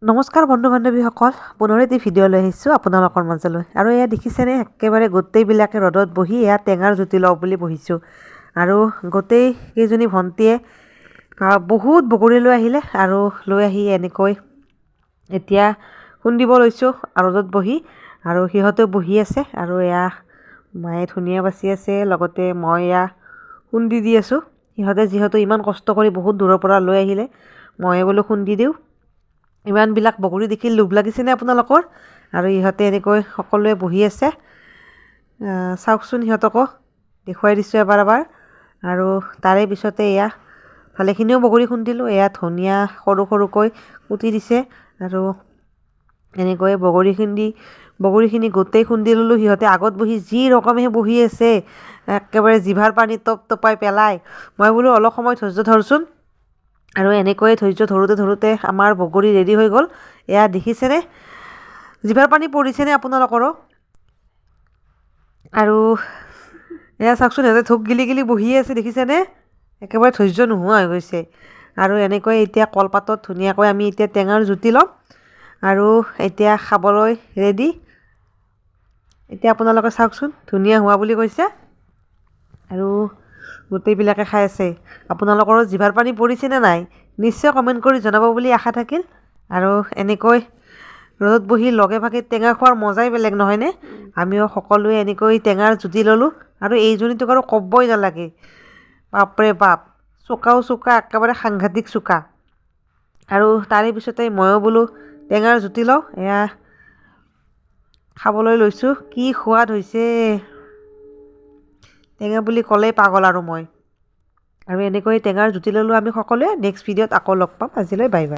নমস্কাৰ বন্ধু বান্ধৱীসকল, পুনৰ এটি ভিডিঅ' লৈ আহিছোঁ আপোনালোকৰ মাজলৈ। আৰু এয়া দেখিছেনে, একেবাৰে গোটেইবিলাকে ৰ'দত বহি এয়া টেঙাৰ জুতি লওঁ বুলি বহিছোঁ। আৰু গোটেইকেইজনী ভণ্টীয়ে বহুত বগৰী লৈ আহিলে আৰু লৈ আহি এনেকৈ এতিয়া খুন্দিব লৈছোঁ ৰ'দত বহি। আৰু সিহঁতেও বহি আছে আৰু এয়া মায়ে ধুনীয়া বাচি আছে, লগতে মই এয়া খুন্দি দি আছোঁ। সিহঁতে যিহেতু ইমান কষ্ট কৰি বহুত দূৰৰ পৰা লৈ আহিলে, ময়ে বোলো খুন্দি দিওঁ। ইমানবিলাক বগৰী দেখি লোভ লাগিছেনে আপোনালোকৰ? আৰু ইহঁতে এনেকৈ সকলোৱে বহি আছে। চাওকচোন, সিহঁতকো দেখুৱাই দিছোঁ এবাৰ। আৰু তাৰে পিছতে এয়া ভালেখিনিও বগৰী খুন্দিলোঁ। এয়া ধনিয়া সৰু সৰুকৈ কুটি দিছে আৰু এনেকৈ বগৰীখিনি গোটেই খুন্দি ল'লোঁ। সিহঁতে আগত বহি যি ৰকমে বহি আছে, একেবাৰে জিভাৰ পানী টপ টপাই পেলাই। মই বোলো অলপ সময় ধৈৰ্য ধৰচোন। আৰু এনেকৈয়ে ধৈৰ্য ধৰোঁতে আমাৰ বগৰী ৰেডি হৈ গ'ল। এয়া দেখিছেনে, জিভাৰ পানী পৰিছেনে আপোনালোকৰো? আৰু এয়া চাওকচোন, সিহঁতে থোক গিলি বহি আছে, দেখিছেনে? একেবাৰে ধৈৰ্য নোহোৱা হৈ গৈছে। আৰু এনেকৈ এতিয়া কলপাতত ধুনীয়াকৈ আমি এতিয়া টেঙাৰ জুতি ল'ম আৰু এতিয়া খাবলৈ ৰেডি। এতিয়া আপোনালোকে চাওকচোন, ধুনীয়া হোৱা বুলি কৈছে আৰু গোটেইবিলাকে খাই আছে। আপোনালোকৰো জিভাৰ পানী পৰিছেনে নাই? নিশ্চয় কমেণ্ট কৰি জনাব বুলি আশা থাকিল। আৰু এনেকৈ ৰ'দত বহি লগে ভাগে টেঙা খোৱাৰ মজাই বেলেগ, নহয়নে? আমিও সকলোৱে এনেকৈ টেঙাৰ জুতি ল'লোঁ। আৰু এইজনীটোক আৰু ক'বই নালাগে, বাপৰে বাপ, চোকাও চোকা, একেবাৰে সাংঘাতিক চোকা। আৰু তাৰে পিছতে ময়ো বোলো টেঙাৰ জুতি লওঁ। এয়া খাবলৈ লৈছোঁ, কি সোৱাদ হৈছে। টেঙা বুলি ক'লেই পাগল আৰু মই। আৰু এনেকৈ টেঙাৰ জুতি ল'লোঁ আমি সকলোৱে। নেক্সট ভিডিঅ'ত আকৌ লগ পাম। আজিলৈ বাই বাই।